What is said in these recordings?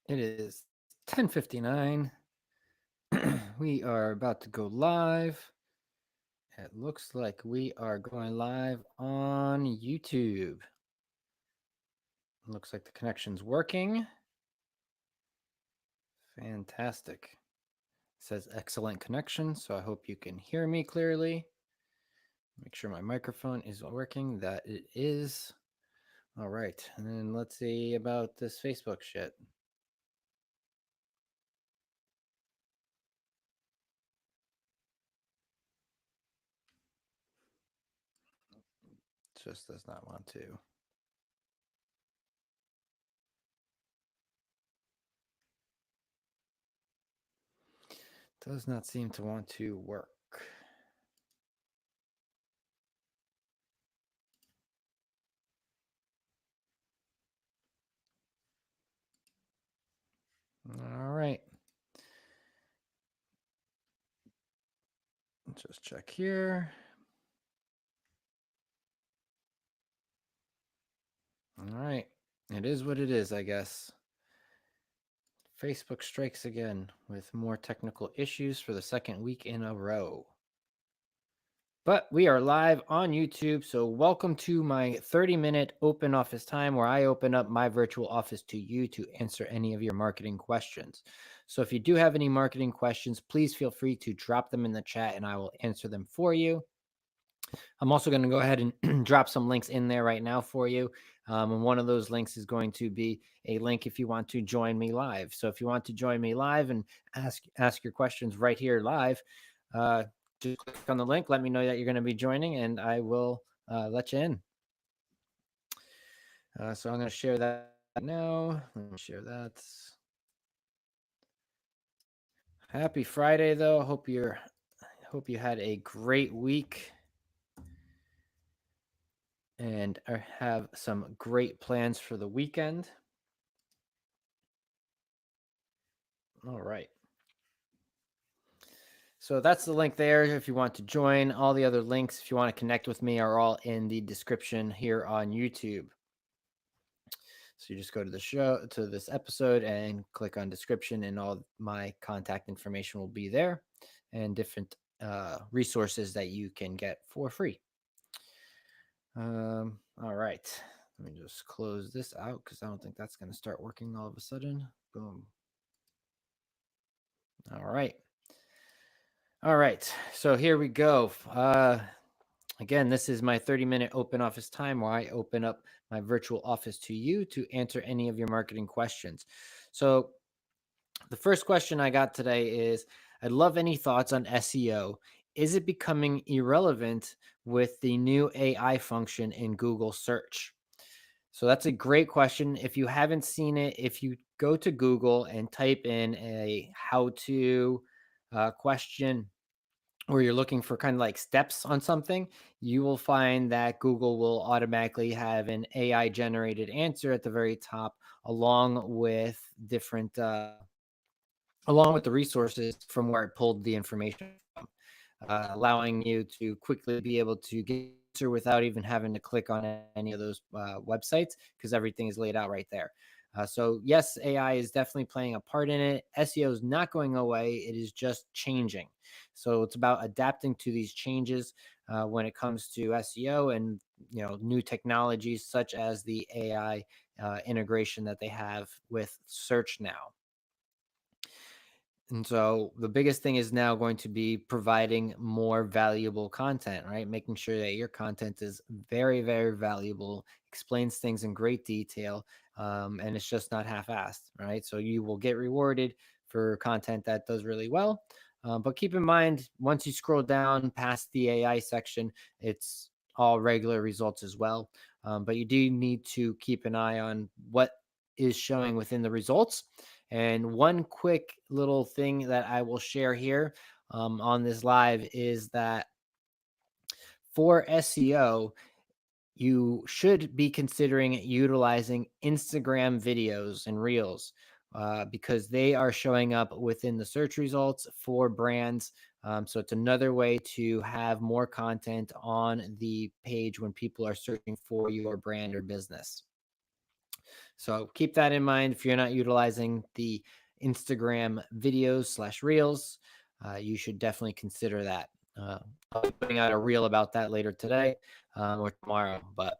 It is 10:59. We are about to go live. It looks like we are going live on YouTube. Looks like the connection's working. Fantastic. It says excellent connection, so I hope you can hear me clearly. Make sure my microphone is working. That it is. All right. And then let's see about this Facebook shit. Just does not want to. Does not seem to want to work. All right. Just check here. All right. It is what it is, I guess. Facebook strikes again with more technical issues for the second week in a row. But we are live on YouTube, so welcome to my 30-minute open office time where I open up my virtual office to you to answer any of your marketing questions. So if you do have any marketing questions, please feel free to drop them in the chat and I will answer them for you. I'm also going to go ahead and drop some links in there right now for you. And one of those links is going to be a link if you want to join me live. So if you want to join me live and ask your questions right here live, just click on the link. Let me know that you're going to be joining, and I will let you in. So I'm going to share that now. Let me share that. Happy Friday, though. Hope you had a great week and have some great plans for the weekend. All right. So that's the link there if you want to join. All the other links, if you want to connect with me, are all in the description here on YouTube. So you just go to the show, to this episode, and click on description, and all my contact information will be there and different resources that you can get for free. All right. Let me just close this out because I don't think that's going to start working all of a sudden. Boom. All right. All right. So here we go. Again, this is my 30-minute open office time where I open up my virtual office to you to answer any of your marketing questions. So the first question I got today is, I'd love any thoughts on SEO. Is it becoming irrelevant with the new AI function in Google search? So that's a great question. If you haven't seen it, if you go to Google and type in a how-to question, or you're looking for kind of like steps on something, you will find that Google will automatically have an AI generated answer at the very top, along with different, along with the resources from where it pulled the information from, allowing you to quickly be able to get an answer without even having to click on any of those websites because everything is laid out right there. So yes, AI is definitely playing a part in it. SEO is not going away; it is just changing. So it's about adapting to these changes when it comes to SEO and new technologies such as the AI integration that they have with search now. And so the biggest thing is now going to be providing more valuable content, right? Making sure that your content is very, very valuable, explains things in great detail, and it's just not half-assed, right? So you will get rewarded for content that does really well. But keep in mind, once you scroll down past the AI section, it's all regular results as well. But you do need to keep an eye on what is showing within the results. And one quick little thing that I will share here on this live is that for SEO, you should be considering utilizing Instagram videos and reels because they are showing up within the search results for brands. So it's another way to have more content on the page when people are searching for your brand or business. So keep that in mind if you're not utilizing the Instagram videos slash reels. You should definitely consider that. I'll be putting out a reel about that later today or tomorrow, but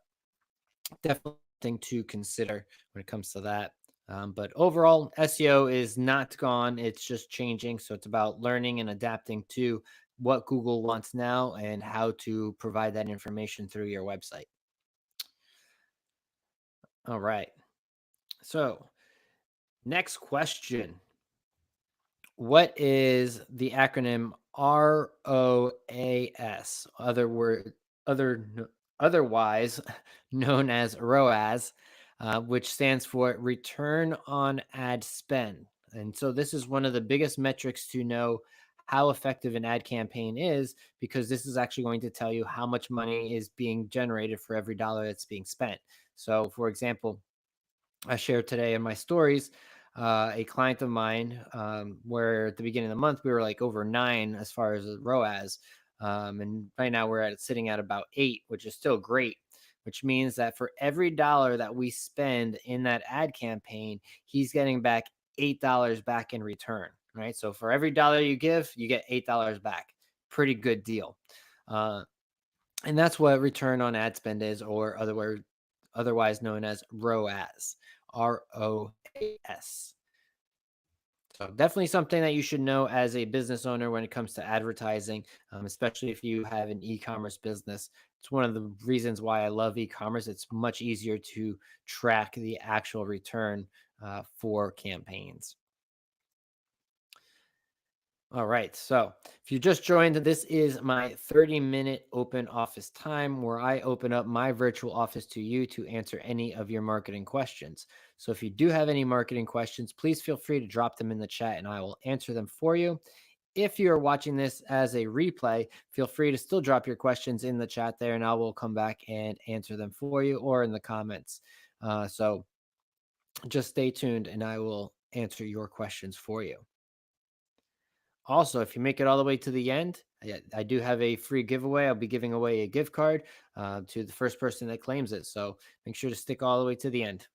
definitely something to consider when it comes to that. But overall, SEO is not gone, it's just changing. So it's about learning and adapting to what Google wants now and how to provide that information through your website. All right. So, next question. What is the acronym ROAS? Other otherwise known as ROAS, which stands for Return on Ad Spend. And so this is one of the biggest metrics to know how effective an ad campaign is, because this is actually going to tell you how much money is being generated for every dollar that's being spent. So, for example, I shared today in my stories a client of mine where at the beginning of the month we were like over 9 as far as ROAS, and right now we're at sitting at about 8, which is still great. Which means that for every dollar that we spend in that ad campaign, he's getting back $8 back in return. Right, so for every dollar you give, you get $8 back. Pretty good deal. Uh, and that's what return on ad spend is, or otherwise known as ROAS. ROAS. So definitely something that you should know as a business owner when it comes to advertising, especially if you have an e-commerce business. It's one of the reasons why I love e-commerce. It's much easier to track the actual return for campaigns. All right. So if you just joined, this is my 30-minute open office time where I open up my virtual office to you to answer any of your marketing questions. So if you do have any marketing questions, please feel free to drop them in the chat and I will answer them for you. If you are watching this as a replay, feel free to still drop your questions in the chat there and I will come back and answer them for you or in the comments. So just stay tuned and I will answer your questions for you. Also, if you make it all the way to the end, I do have a free giveaway. I'll be giving away a gift card to the first person that claims it. So make sure to stick all the way to the end.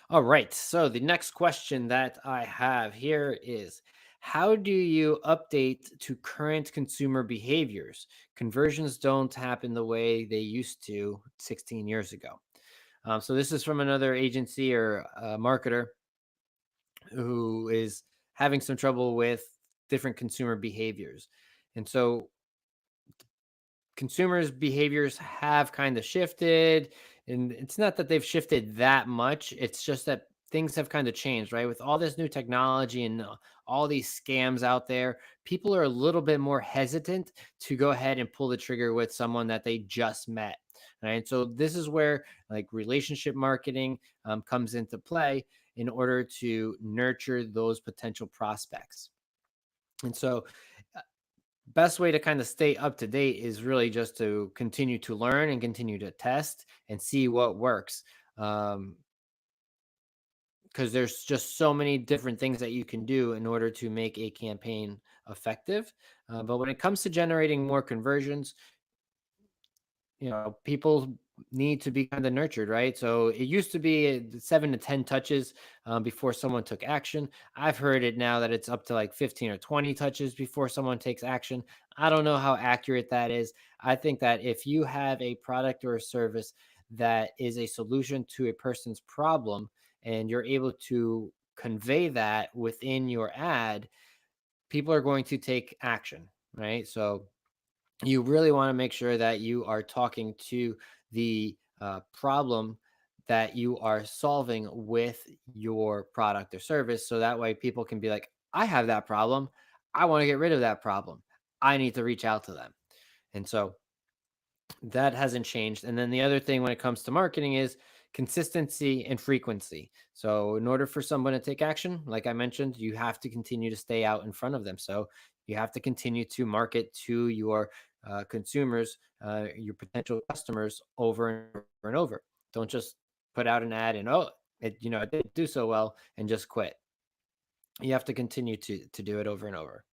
All right. So the next question that I have here is, how do you update to current consumer behaviors? Conversions don't happen the way they used to 16 years ago. So this is from another agency or marketer who is having some trouble with different consumer behaviors. And so consumers' behaviors have kind of shifted. And it's not that they've shifted that much, it's just that things have kind of changed, right? With all this new technology and all these scams out there, people are a little bit more hesitant to go ahead and pull the trigger with someone that they just met. Right. So this is where like relationship marketing comes into play in order to nurture those potential prospects. And so, best way to kind of stay up to date is really just to continue to learn and continue to test and see what works. Because there's just so many different things that you can do in order to make a campaign effective. But when it comes to generating more conversions, people need to be kind of nurtured, right? So it used to be 7 to 10 touches before someone took action. I've heard it now that it's up to like 15 or 20 touches before someone takes action. I don't know how accurate that is. I think that if you have a product or a service that is a solution to a person's problem and you're able to convey that within your ad, people are going to take action, right? So you really want to make sure that you are talking to the problem that you are solving with your product or service. So that way people can be like, I have that problem. I want to get rid of that problem. I need to reach out to them. And so that hasn't changed. And then the other thing when it comes to marketing is consistency and frequency. So, in order for someone to take action, like I mentioned, you have to continue to stay out in front of them. So, you have to continue to market to your consumers, your potential customers over and over and over. Don't just put out an ad and, oh, it didn't do so well and just quit. You have to continue to do it over and over.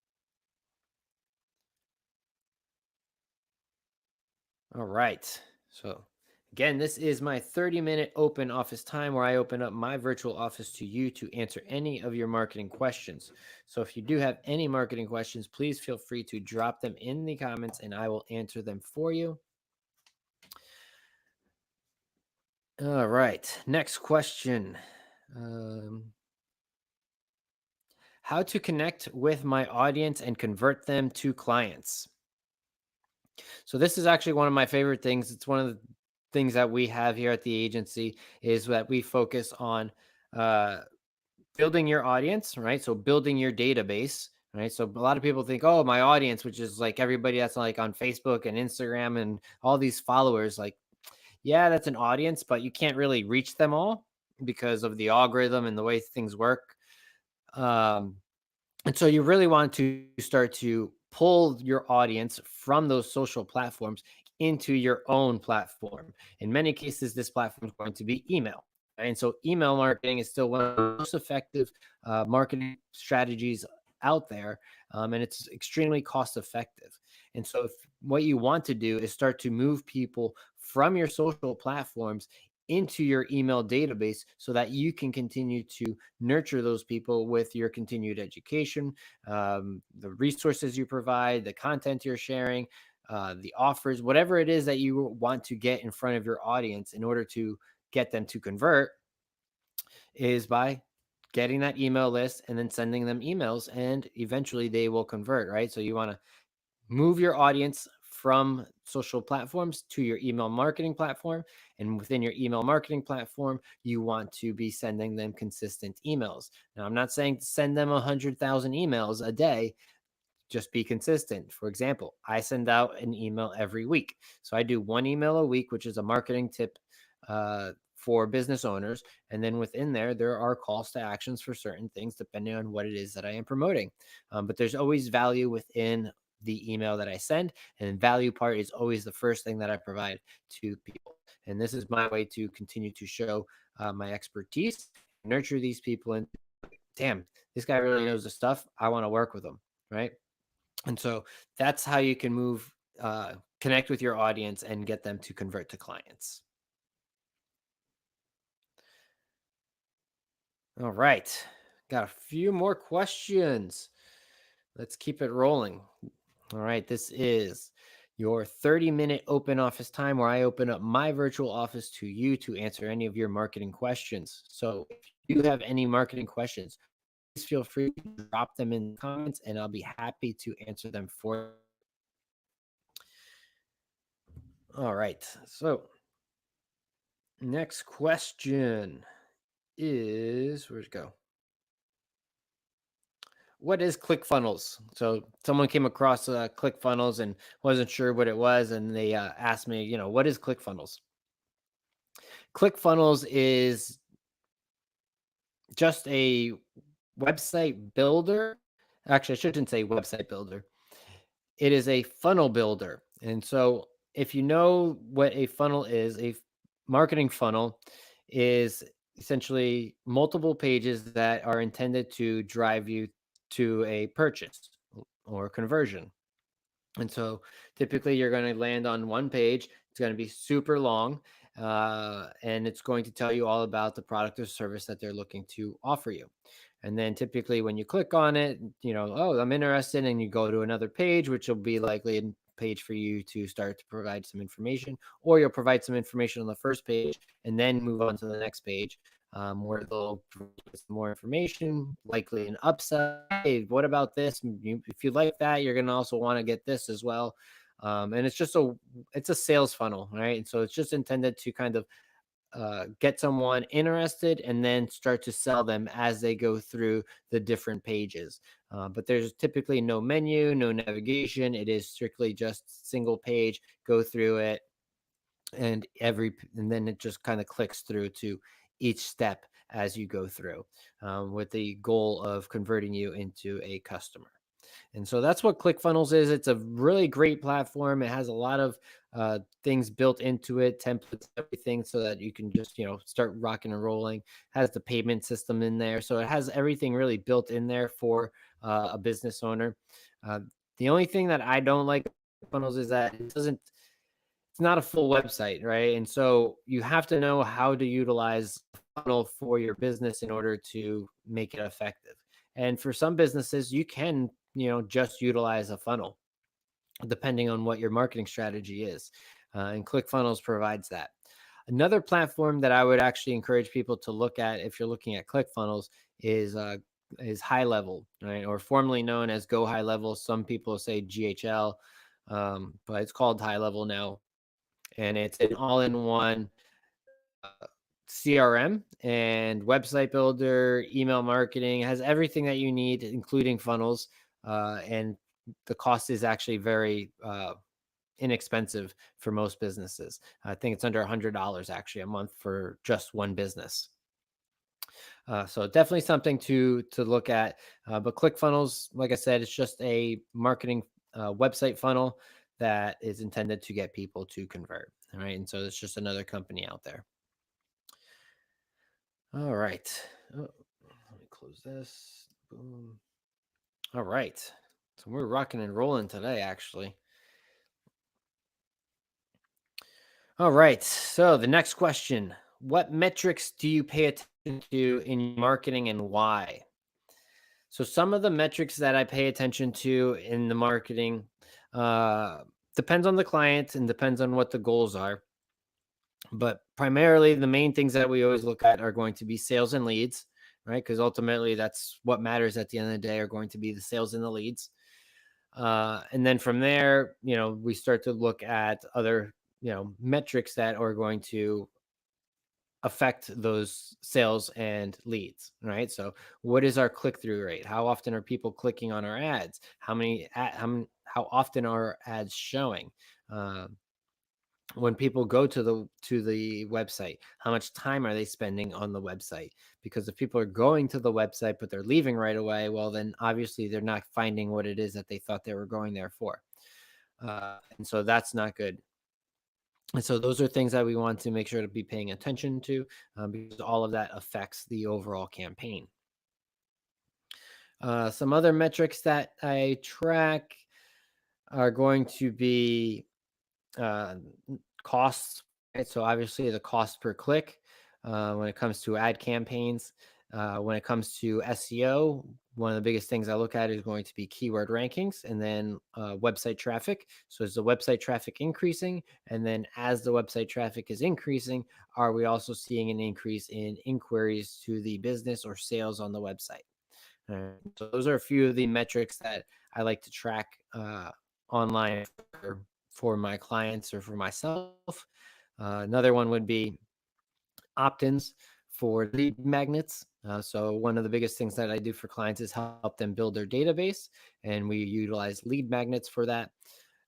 All right. So Again, this is my 30-minute open office time where I open up my virtual office to you to answer any of your marketing questions. So if you do have any marketing questions, please feel free to drop them in the comments and I will answer them for you. All right. Next question. Um, how to connect with my audience and convert them to clients. So this is actually one of my favorite things. It's one of the things that we have here at the agency is that we focus on uh, building your audience, right? So building your database, right? So a lot of people think, oh, my audience, which is like everybody that's like on Facebook and Instagram and all these followers, like, yeah, that's an audience, but you can't really reach them all because of the algorithm and the way things work. Um, and so you really want to start to pull your audience from those social platforms into your own platform. In many cases, this platform is going to be email. And so email marketing is still one of the most effective marketing strategies out there. And it's extremely cost effective. And so if what you want to do is start to move people from your social platforms into your email database so that you can continue to nurture those people with your continued education, the resources you provide, the content you're sharing, the offers, whatever it is that you want to get in front of your audience in order to get them to convert is by getting that email list and then sending them emails and eventually they will convert, right? So you want to move your audience from social platforms to your email marketing platform. And within your email marketing platform, you want to be sending them consistent emails. Now, I'm not saying to send them 100,000 emails a day, just be consistent. For example, I send out an email every week. So I do one email a week, which is a marketing tip for business owners. And then within there, there are calls to actions for certain things depending on what it is that I am promoting. But there's always value within the email that I send. And value part is always the first thing that I provide to people. And this is my way to continue to show my expertise, nurture these people, and damn, this guy really knows the stuff. I want to work with him. Right. And so that's how you can connect with your audience and get them to convert to clients. All right. Got a few more questions. Let's keep it rolling. All right. This is your 30-minute open office time where I open up my virtual office to you to answer any of your marketing questions. So if you have any marketing questions, please feel free to drop them in the comments and I'll be happy to answer them for you. All right. So next question is where'd it go? What is ClickFunnels? So someone came across ClickFunnels and wasn't sure what it was, and they asked me, what is ClickFunnels? ClickFunnels is just a website builder. Actually, I shouldn't say website builder. It is a funnel builder. And so if you know what a funnel is, marketing funnel is essentially multiple pages that are intended to drive you to a purchase or conversion. And so typically you're going to land on one page. It's going to be super long. And it's going to tell you all about the product or service that they're looking to offer you. And then typically when you click on it, oh, I'm interested, and you go to another page, which will be likely a page for you to start to provide some information, or you'll provide some information on the first page and then move on to the next page, where they'll provide some more information, likely an upsell. Hey, what about this? If you like that, you're going to also want to get this as well. And it's a sales funnel, right? And so it's just intended to kind of get someone interested and then start to sell them as they go through the different pages. But there's typically no menu, no navigation. It is strictly just single page, go through it, and then it just kind of clicks through to each step as you go through, with the goal of converting you into a customer. And so that's what ClickFunnels is. It's a really great platform. It has a lot of things built into it, templates, everything, so that you can just start rocking and rolling. Has the payment system in there, so it has everything really built in there for a business owner. The only thing that I don't like funnels is that it's not a full website, right? And so you have to know how to utilize a funnel for your business in order to make it effective. And for some businesses, you can, just utilize a funnel depending on what your marketing strategy is. And ClickFunnels provides that. Another platform that I would actually encourage people to look at if you're looking at ClickFunnels is High Level, right, or formerly known as Go High Level. Some people say GHL, but it's called High Level now, and it's an all-in-one CRM and website builder, email marketing. It has everything that you need, including funnels, and the cost is actually very inexpensive for most businesses. I think it's under $100 actually a month for just one business. So definitely something to look at. But ClickFunnels, like I said, it's just a marketing website funnel that is intended to get people to convert. All right, and so it's just another company out there. All right. Oh, let me close this. Boom. All right. So we're rocking and rolling today, actually. All right. So the next question: what metrics do you pay attention to in marketing and why? So some of the metrics that I pay attention to in the marketing uh, depends on the client and depends on what the goals are. But primarily, the main things that we always look at are going to be sales and leads, right? Because ultimately, that's what matters at the end of the day are going to be the sales and the leads. And then from there, we start to look at other, metrics that are going to affect those sales and leads, right? So what is our click-through rate? How often are people clicking on our ads? How often are ads showing? When people go to the website, how much time are they spending on the website? Because if people are going to the website but they're leaving right away, well, then obviously they're not finding what it is that they thought they were going there for, and so that's not good. And so those are things that we want to make sure to be paying attention to, because all of that affects the overall campaign. Some other metrics that I track are going to be uh, costs, right? So obviously the cost per click when it comes to ad campaigns. When it comes to SEO, one of the biggest things I look at is going to be keyword rankings and then website traffic. So is the website traffic increasing? And then as the website traffic is increasing, are we also seeing an increase in inquiries to the business or sales on the website? So those are a few of the metrics that I like to track online for my clients or for myself. Another one would be opt-ins for lead magnets. So one of the biggest things that I do for clients is help them build their database, and we utilize lead magnets for that.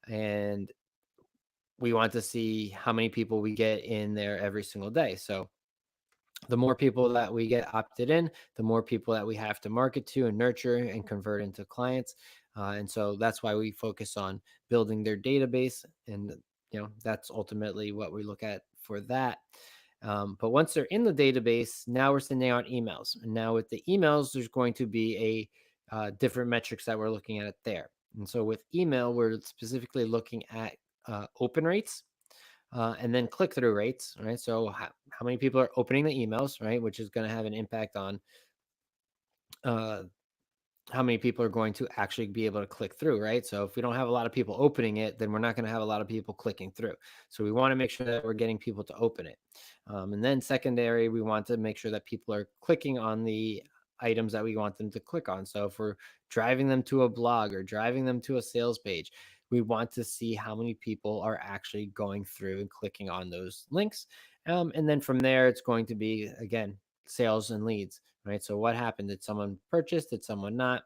And we want to see how many people we get in there every single day. So the more people that we get opted in, the more people that we have to market to and nurture and convert into clients. And so that's why we focus on building their database. And, that's ultimately what we look at for that. But once they're in the database, now we're sending out emails. And now with the emails, there's going to be a different metrics that we're looking at there. And so with email, we're specifically looking at open rates. And then click-through rates, right? So how many people are opening the emails, right? Which is going to have an impact on uh, how many people are going to actually be able to click through, right? So if we don't have a lot of people opening it, then we're not going to have a lot of people clicking through. So we want to make sure that we're getting people to open it. And then secondary, we want to make sure that people are clicking on the items that we want them to click on. So if we're driving them to a blog or driving them to a sales page, we want to see how many people are actually going through and clicking on those links. And then from there, it's going to be, again, sales and leads, right? So what happened? Did someone purchase? Did someone not?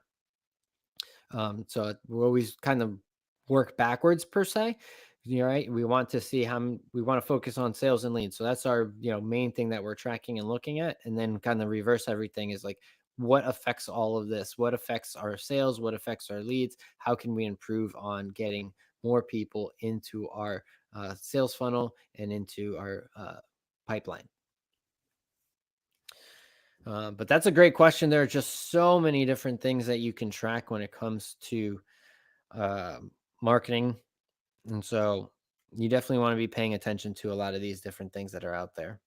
So we always kind of work backwards per se. Right? We want to see we want to focus on sales and leads. So that's our main thing that we're tracking and looking at, and then kind of reverse everything is like what affects all of this? What affects our sales? What affects our leads? How can we improve on getting more people into our sales funnel and into our pipeline? But that's a great question. There are just so many different things that you can track when it comes to uh, marketing. And so You definitely want to be paying attention to a lot of these different things that are out there.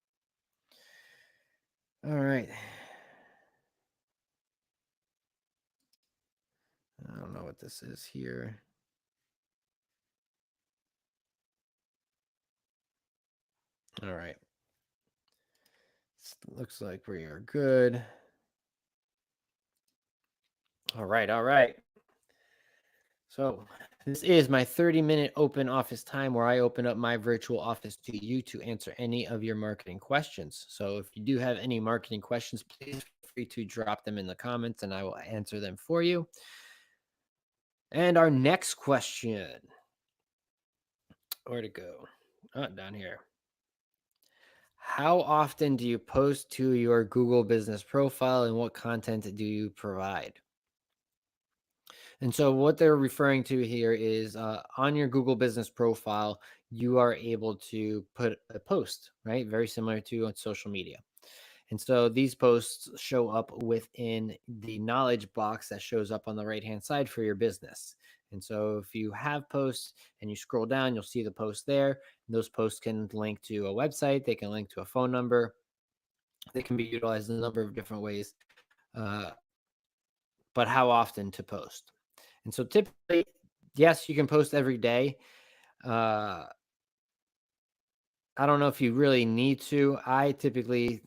All right. I don't know what this is here. All right. Looks like we are good. All right. All right. So, this is my 30-minute open office time where I open up my virtual office to you to answer any of your marketing questions. So, if you do have any marketing questions, please feel free to drop them in the comments and I will answer them for you. And our next question, where to go? Oh, down here. How often do you post to your Google business profile and what content do you provide? And so, what they're referring to here is on your Google business profile, you are able to put a post, right? Very similar to on social media. And so, these posts show up within the knowledge box that shows up on the right hand side for your business. And so, if you have posts and you scroll down, you'll see the post there. And those posts can link to a website, they can link to a phone number, they can be utilized in a number of different ways. Uh, but how often to post? And so typically, yes, you can post every day. Uh, I don't know if you really need to. I typically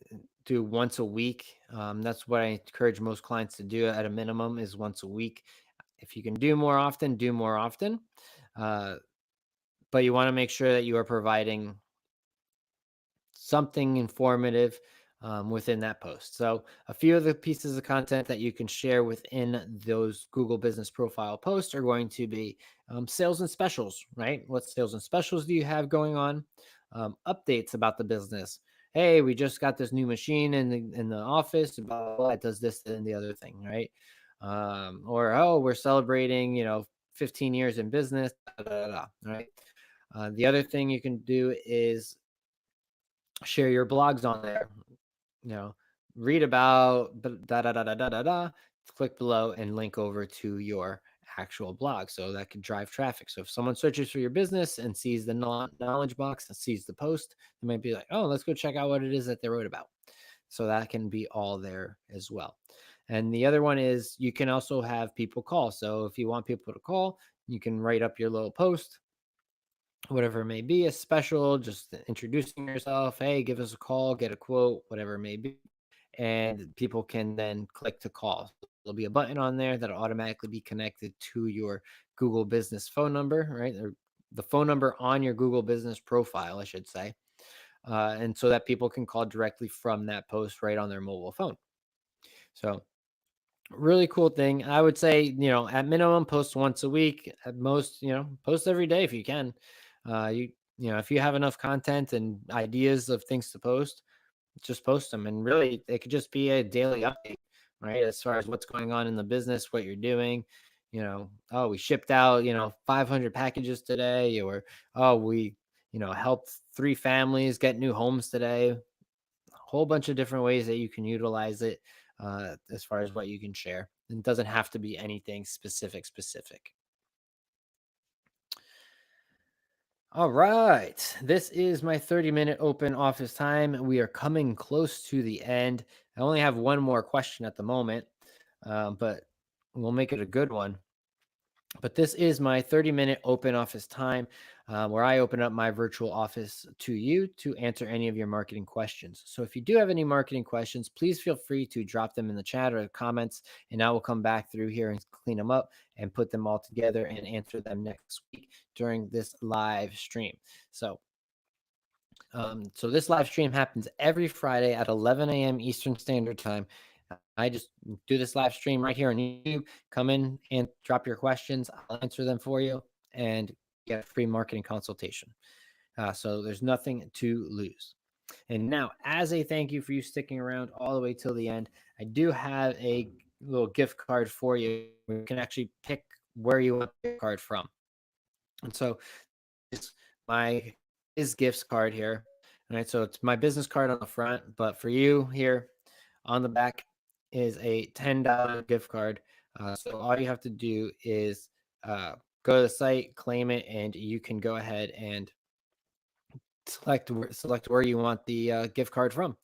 do once a week. That's what I encourage most clients to do at a minimum is once a week. If you can do more often, do more often. Uh, but you want to make sure that you are providing something informative within that post. So, a few of the pieces of content that you can share within those Google Business Profile posts are going to be sales and specials, right? What sales and specials do you have going on? Updates about the business. Hey, we just got this new machine in the office. Blah, blah, blah, it does this and the other thing, right? Or oh, we're celebrating, 15 years in business, da, da, da, da, right? The other thing you can do is share your blogs on there. You know, read about da da da da da da da. Click below and link over to your actual blog, so that could drive traffic. So if someone searches for your business and sees the knowledge box and sees the post, they might be like, "Oh, let's go check out what it is that they wrote about." So that can be all there as well. And the other one is you can also have people call. So if you want people to call, you can write up your little post, whatever it may be, a special, just introducing yourself. Hey, give us a call, get a quote, whatever it may be. And people can then click to call. There'll be a button on there that'll automatically be connected to your Google business phone number, right? Or the phone number on your Google business profile, I should say. And so that people can call directly from that post right on their mobile phone. So really cool thing. I would say, at minimum, post once a week. At most, post every day if you can. If you have enough content and ideas of things to post, just post them. And really, it could just be a daily update, right? As far as what's going on in the business, what you're doing. Oh, we shipped out, 500 packages today, or oh, we, helped 3 families get new homes today. Whole bunch of different ways that you can utilize it as far as what you can share. It doesn't have to be anything specific. All right. This is my 30-minute open office time. We are coming close to the end. I only have one more question at the moment, but we'll make it a good one. But this is my 30-minute open office time where I open up my virtual office to you to answer any of your marketing questions. So if you do have any marketing questions, please feel free to drop them in the chat or the comments, and I will come back through here and clean them up and put them all together and answer them next week during this live stream. So this live stream happens every Friday at 11 a.m. Eastern Standard Time. I just do this live stream right here on YouTube. Come in and drop your questions. I'll answer them for you and get a free marketing consultation. So there's nothing to lose. And now, as a thank you for you sticking around all the way till the end, I do have a little gift card for you. You can actually pick where you want the card from. And so it's my gifts card here. All right, so it's my business card on the front, but for you here on the back is a $10 gift card. So all you have to do is go to the site, claim it, and you can go ahead and select where you want the gift card from.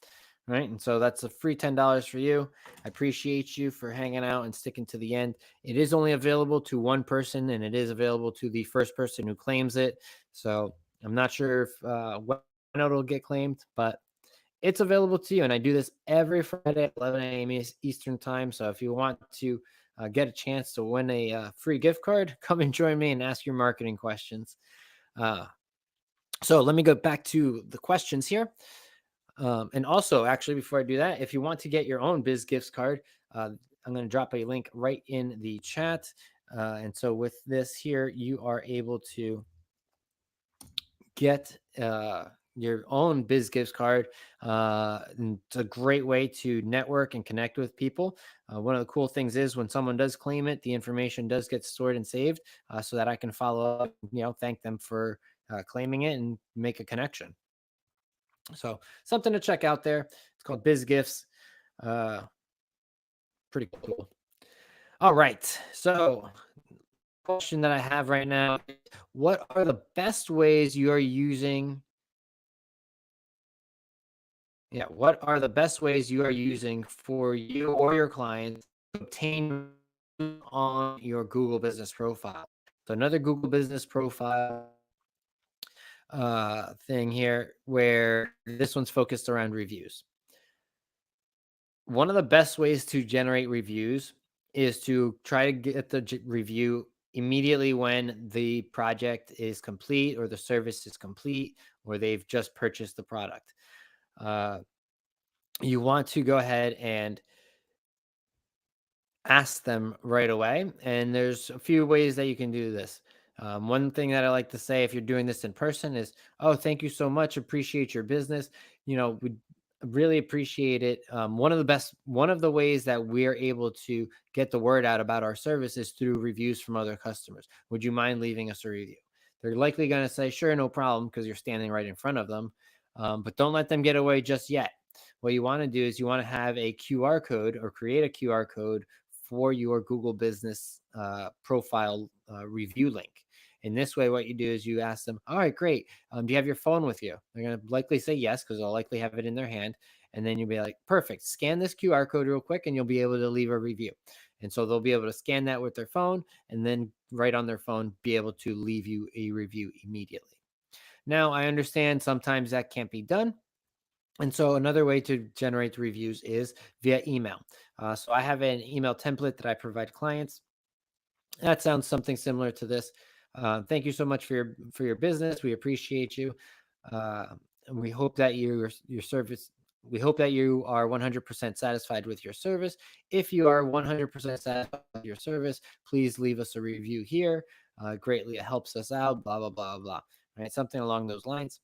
Right. And so that's a free $10 for you. I appreciate you for hanging out and sticking to the end. It is only available to one person, and it is available to the first person who claims it. So I'm not sure if when it'll get claimed, but it's available to you. And I do this every Friday at 11 a.m. Eastern time. So if you want to get a chance to win a free gift card, come and join me and ask your marketing questions. Uh, so let me go back to the questions here. And also, actually, before I do that, if you want to get your own Biz Gifts card, I'm going to drop a link right in the chat. And so with this here, you are able to get your own Biz Gifts card. And it's a great way to network and connect with people. One of the cool things is when someone does claim it, the information does get stored and saved so that I can follow up, thank them for claiming it and make a connection. So something to check out there. It's called Biz Gifts. Uh, Pretty cool. All right. So question that I have right now is, what are the best ways you are using? Yeah, what are the best ways you are using for you or your clients to obtain on your Google business profile? So another Google business profile thing here where this one's focused around reviews. One of the best ways to generate reviews is to try to get the review immediately when the project is complete or the service is complete or they've just purchased the product. Uh, you want to go ahead and ask them right away. And there's a few ways that you can do this. One thing that I like to say if you're doing this in person is, oh, thank you so much. Appreciate your business. We really appreciate it. One of the ways that we're able to get the word out about our service is through reviews from other customers. Would you mind leaving us a review? They're likely going to say, sure, no problem, because you're standing right in front of them. But don't let them get away just yet. What you want to do is you want to have a QR code or create a QR code for your Google business profile review link. In this way, what you do is you ask them, all right, great. Do you have your phone with you? They're going to likely say yes, because they'll likely have it in their hand. And then you'll be like, perfect, scan this QR code real quick and you'll be able to leave a review. And so they'll be able to scan that with their phone and then right on their phone, be able to leave you a review immediately. Now, I understand sometimes that can't be done. And so another way to generate reviews is via email. So I have an email template that I provide clients. That sounds something similar to this. Thank you so much for your business. We appreciate you, and we hope that your service. We hope that you are 100% satisfied with your service. If you are 100% satisfied with your service, please leave us a review here. Greatly, it helps us out. Blah blah blah blah. Right, something along those lines.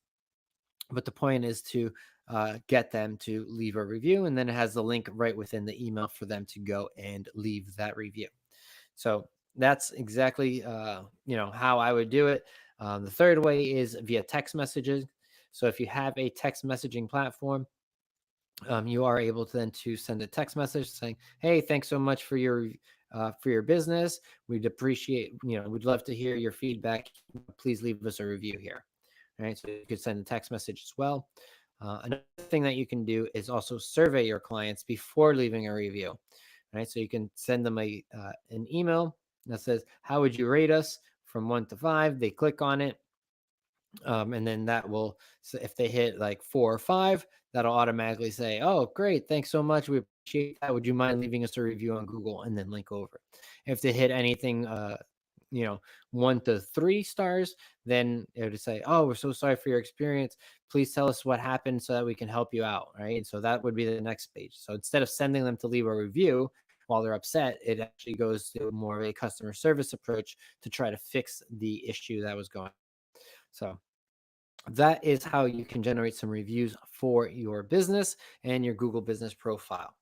But the point is to get them to leave a review, and then it has the link right within the email for them to go and leave that review. So that's exactly how I would do it. The third way is via text messages. So if you have a text messaging platform, you are able to then to send a text message saying, "Hey, thanks so much for your business. We'd appreciate, we'd love to hear your feedback. Please leave us a review here." All right, so you could send a text message as well. Another thing that you can do is also survey your clients before leaving a review. Right, so you can send them an email that says, "How would you rate us from 1 to 5?" They click on it, and then that will, so if they hit like 4 or 5, that'll automatically say, "Oh, great, thanks so much, we appreciate that. Would you mind leaving us a review on Google?" And then link over. If they hit anything, 1 to 3 stars, then it would say, "Oh, we're so sorry for your experience. Please tell us what happened so that we can help you out." Right, and so that would be the next page. So instead of sending them to leave a review while they're upset, it actually goes to more of a customer service approach to try to fix the issue that was going on. So that is how you can generate some reviews for your business and your Google business profile.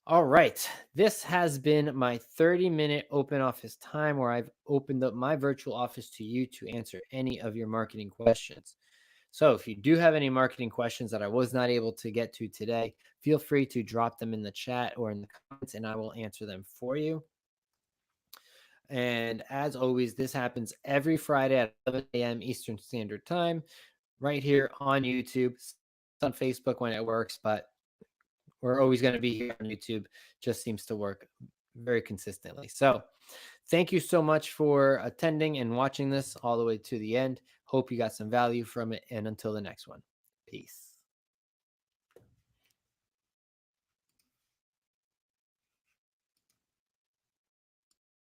All right. This has been my 30-minute open office time where I've opened up my virtual office to you to answer any of your marketing questions. So if you do have any marketing questions that I was not able to get to today, feel free to drop them in the chat or in the comments and I will answer them for you. And as always, this happens every Friday at 11 a.m. Eastern Standard Time. right here on YouTube. It's on Facebook when it works, but we're always going to be here on YouTube. Just seems to work very consistently. So thank you so much for attending and watching this all the way to the end. Hope you got some value from it. And until the next one, peace.